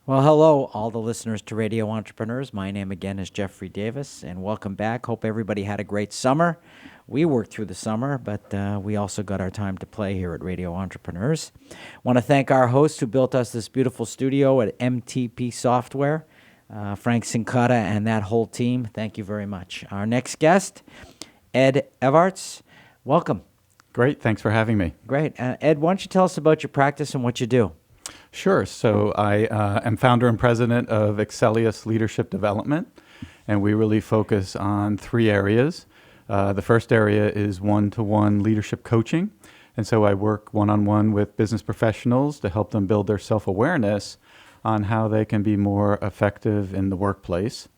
Well, hello, all the listeners to Radio Entrepreneurs. My name again is Jeffrey Davis, and welcome back. Hope everybody had a great summer. We worked through the summer, but we also got our time to play here at Radio Entrepreneurs. Want to thank our host who built us this beautiful studio at MTP Software, Frank Sincata and that whole team. Thank you very much. Our next guest, Ed Evarts. Welcome. Great. Thanks for having me. Great. Ed, why don't you tell us about your practice and what you do? Sure. So I am founder and president of Excellius Leadership Development, and we really focus on three areas. The first area is one-to-one leadership coaching, and so I work one-on-one with business professionals to help them build their self-awareness on how they can be more effective in the workplace.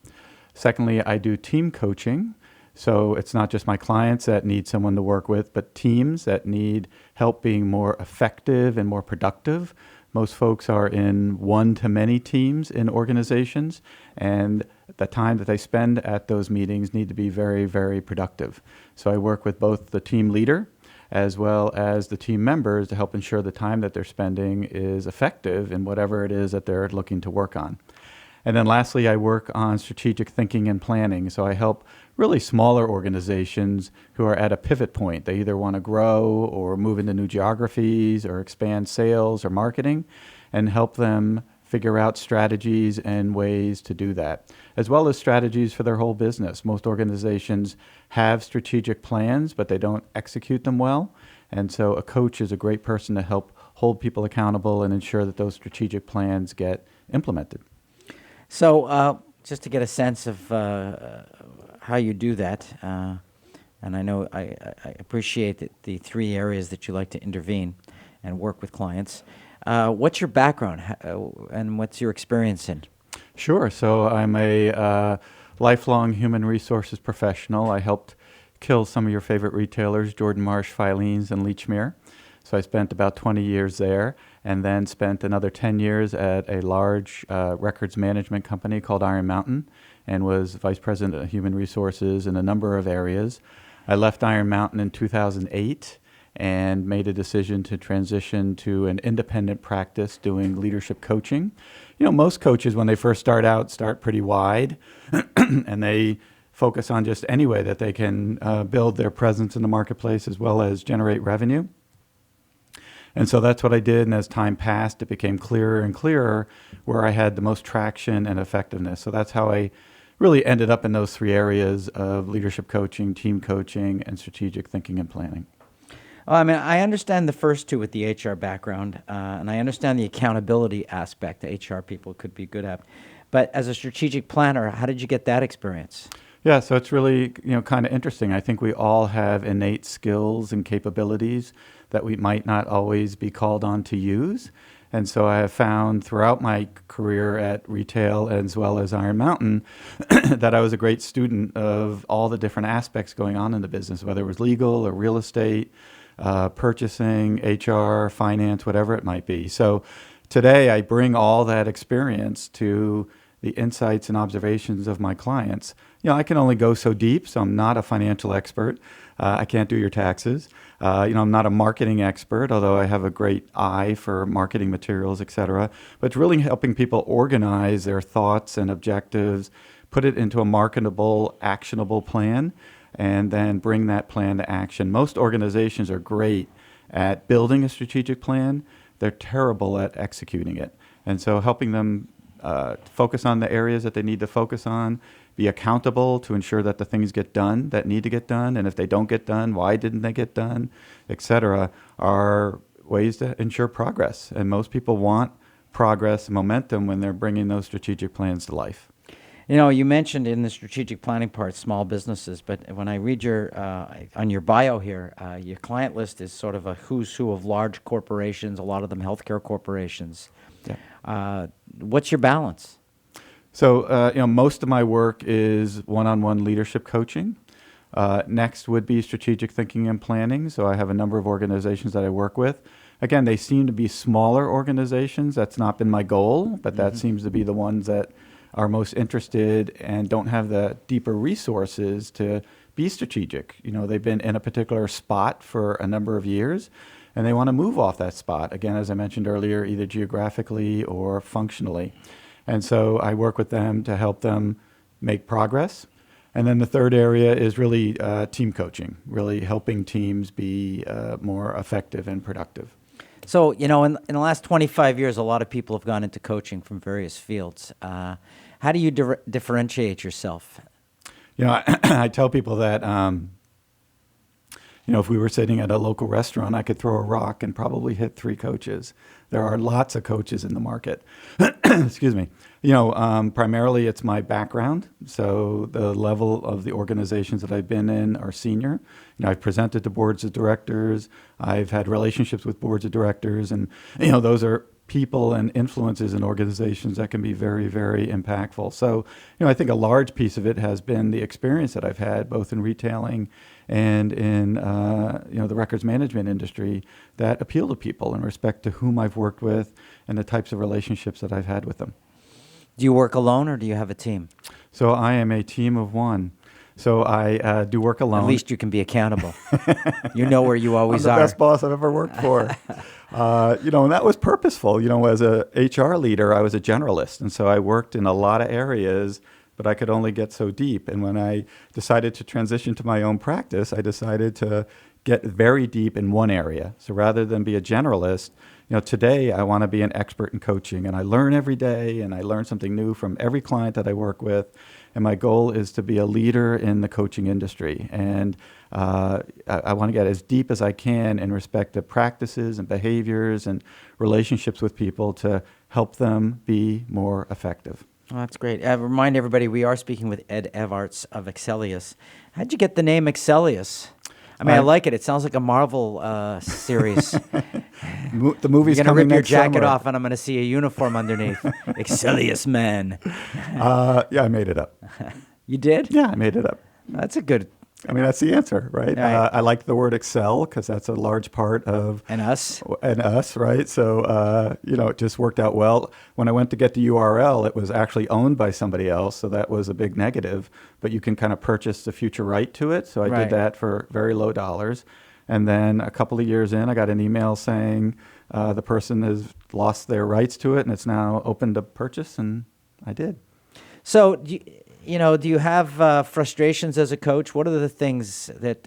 Secondly, I do team coaching. So it's not just my clients that need someone to work with, but teams that need help being more effective and more productive. Most folks are in one-to-many teams in organizations, and the time that they spend at those meetings need to be very, very productive. So I work with both the team leader as well as the team members to help ensure the time that they're spending is effective in whatever it is that they're looking to work on. And then lastly, I work on strategic thinking and planning. So I help really smaller organizations who are at a pivot point. They either want to grow or move into new geographies or expand sales or marketing, and help them figure out strategies and ways to do that, as well as strategies for their whole business. Most organizations have strategic plans, but they don't execute them well. And so a coach is a great person to help hold people accountable and ensure that those strategic plans get implemented. So just to get a sense of how you do that, and I know I appreciate the three areas that you like to intervene and work with clients. What's your background and what's your experience in? Sure. So I'm a lifelong human resources professional. I helped kill some of your favorite retailers, Jordan Marsh, Filene's, and Lechmere. So I spent about 20 years there, and then spent another 10 years at a large records management company called Iron Mountain, and was vice president of human resources in a number of areas. I left Iron Mountain in 2008 and made a decision to transition to an independent practice doing leadership coaching. You know, most coaches, when they first start out, start pretty wide, and they focus on just any way that they can build their presence in the marketplace as well as generate revenue. And so that's what I did, and as time passed, it became clearer and clearer where I had the most traction and effectiveness. So that's how I really ended up in those three areas of leadership coaching, team coaching, and strategic thinking and planning. Well, I mean, I understand the first two with the HR background, and I understand the accountability aspect that HR people could be good at. But as a strategic planner, how did you get that experience? Yeah, so it's really, kind of interesting. I think we all have innate skills and capabilities that we might not always be called on to use. And so I have found throughout my career at retail as well as Iron Mountain that I was a great student of all the different aspects going on in the business, whether it was legal or real estate, purchasing, HR, finance, whatever it might be. So today I bring all that experience to the insights and observations of my clients. I can only go so deep, so I'm not a financial expert. I can't do your taxes. I'm not a marketing expert, although I have a great eye for marketing materials, et cetera. But it's really helping people organize their thoughts and objectives, put it into a marketable, actionable plan, and then bring that plan to action. Most organizations are great at building a strategic plan. They're terrible at executing it. And so helping them focus on the areas that they need to focus on, be accountable to ensure that the things get done that need to get done, and if they don't get done, why didn't they get done, et cetera, are ways to ensure progress. And most people want progress and momentum when they're bringing those strategic plans to life. You mentioned in the strategic planning part small businesses, but when I read your on your bio here, your client list is sort of a who's who of large corporations, a lot of them healthcare corporations. Yeah. What's your balance? So, most of my work is one-on-one leadership coaching. Next would be strategic thinking and planning. So I have a number of organizations that I work with. Again, they seem to be smaller organizations. That's not been my goal, but that seems to be the ones that are most interested and don't have the deeper resources to be strategic. They've been in a particular spot for a number of years, and they want to move off that spot. Again, as I mentioned earlier, either geographically or functionally. And so I work with them to help them make progress. And then the third area is really team coaching, really helping teams be more effective and productive. So, in the last 25 years, a lot of people have gone into coaching from various fields. How do you differentiate yourself? I tell people that, if we were sitting at a local restaurant, I could throw a rock and probably hit 3 coaches. There are lots of coaches in the market. Excuse me. Primarily it's my background. So the level of the organizations that I've been in are senior. I've presented to boards of directors. I've had relationships with boards of directors. And, those are people and influences in organizations that can be very, very impactful. So, I think a large piece of it has been the experience that I've had both in retailing and in, the records management industry that appeal to people in respect to whom I've worked with and the types of relationships that I've had with them. Do you work alone or do you have a team? So I am a team of one. So I do work alone. At least you can be accountable. You know where you always I'm are. the best boss I've ever worked for. And that was purposeful. As a HR leader, I was a generalist. And so I worked in a lot of areas, but I could only get so deep. And when I decided to transition to my own practice, I decided to get very deep in one area. So rather than be a generalist, today I want to be an expert in coaching, and I learn every day, and I learn something new from every client that I work with. And my goal is to be a leader in the coaching industry. And I want to get as deep as I can in respect to practices and behaviors and relationships with people to help them be more effective. Oh, that's great. Remind everybody, we are speaking with Ed Evarts of Excellius. How'd you get the name Excellius? I like it. It sounds like a Marvel series. The movie's You're going to coming rip your next jacket summer. off, and I'm going to see a uniform underneath. Excellius man. Yeah, I made it up. You did? Yeah, I made it up. That's a good... That's the answer, right? Right. I like the word excel because that's a large part of... And us? And us, right? So, it just worked out well. When I went to get the URL, it was actually owned by somebody else, so that was a big negative. But you can kind of purchase the future right to it, so I Right. did that for very low dollars. And then a couple of years in, I got an email saying the person has lost their rights to it, and it's now open to purchase, and I did. So, do you have frustrations as a coach? What are the things that,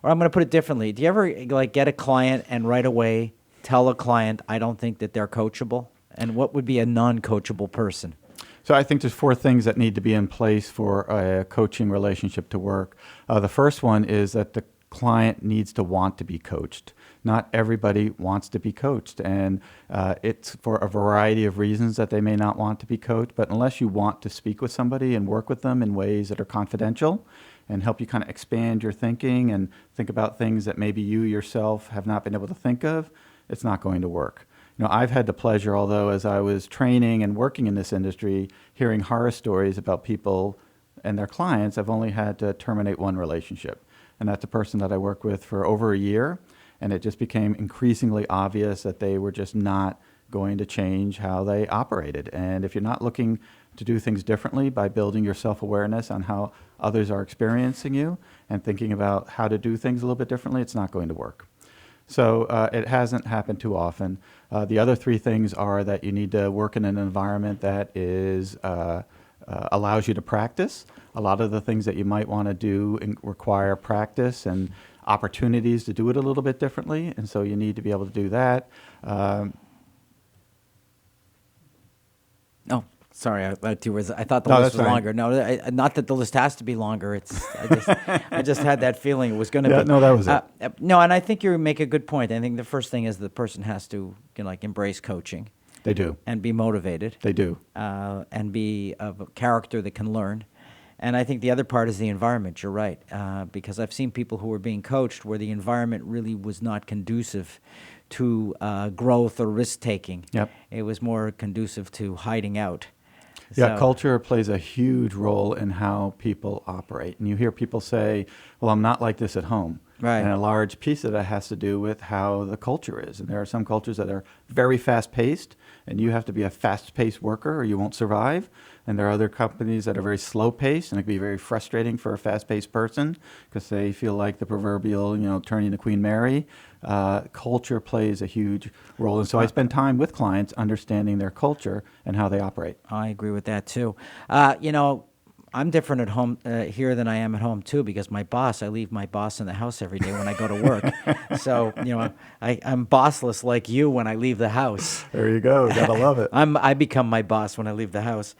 or I'm going to put it differently. Do you ever get a client and right away tell a client, I don't think that they're coachable? And what would be a non-coachable person? So I think there's 4 things that need to be in place for a coaching relationship to work. The first one is that the client needs to want to be coached. Not everybody wants to be coached, and it's for a variety of reasons that they may not want to be coached. But unless you want to speak with somebody and work with them in ways that are confidential and help you kind of expand your thinking and think about things that maybe you yourself have not been able to think of, it's not going to work. I've had the pleasure, although as I was training and working in this industry, hearing horror stories about people and their clients, I've only had to terminate one relationship. And that's a person that I worked with for over a year. And it just became increasingly obvious that they were just not going to change how they operated. And if you're not looking to do things differently by building your self-awareness on how others are experiencing you and thinking about how to do things a little bit differently, it's not going to work. So it hasn't happened too often. The other 3 things are that you need to work in an environment that is allows you to practice. A lot of the things that you might want to do require practice and opportunities to do it a little bit differently, and so you need to be able to do that. Oh, sorry, I thought the No, list that's was fine. longer. No, not that the list has to be longer. I just had that feeling it was going to Yeah, be. no, that was it. No, and I think you make a good point. I think the first thing is the person has to embrace coaching. They do. And be motivated. They do. And be of a character that can learn. And I think the other part is the environment. You're right, because I've seen people who were being coached where the environment really was not conducive to growth or risk taking. Yep. It was more conducive to hiding out. Yeah, So- culture plays a huge role in how people operate. And you hear people say, well, I'm not like this at home. Right. And a large piece of that has to do with how the culture is. And there are some cultures that are very fast-paced, and you have to be a fast-paced worker or you won't survive. And there are other companies that are very slow-paced, and it can be very frustrating for a fast-paced person because they feel like the proverbial, turning to Queen Mary. culture plays a huge role. And so I spend time with clients understanding their culture and how they operate. I agree with that too. I'm different at home here than I am at home too, because I leave my boss in the house every day when I go to work. So, I'm bossless like you when I leave the house. There you go. Gotta love it. I become my boss when I leave the house.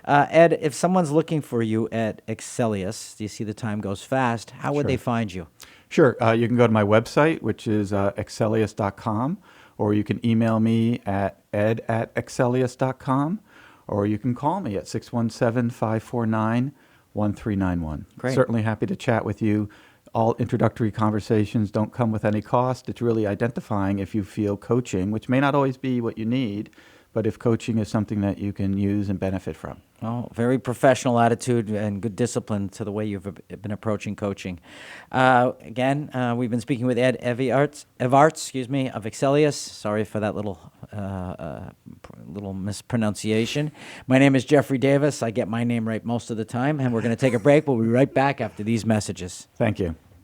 Ed, if someone's looking for you at Excellius, do you see the time goes fast? How would they find you? Sure. You can go to my website, which is excellius.com, or you can email me at ed@excellius.com, or you can call me at 617-549-1391. Great. Certainly happy to chat with you. All introductory conversations don't come with any cost. It's really identifying if you feel coaching, which may not always be what you need, but if coaching is something that you can use and benefit from. Oh, very professional attitude and good discipline to the way you've been approaching coaching. Again, we've been speaking with Ed Evarts, of Excellius. Sorry for that little mispronunciation. My name is Jeffrey Davis. I get my name right most of the time, and we're going to take a break. We'll be right back after these messages. Thank you.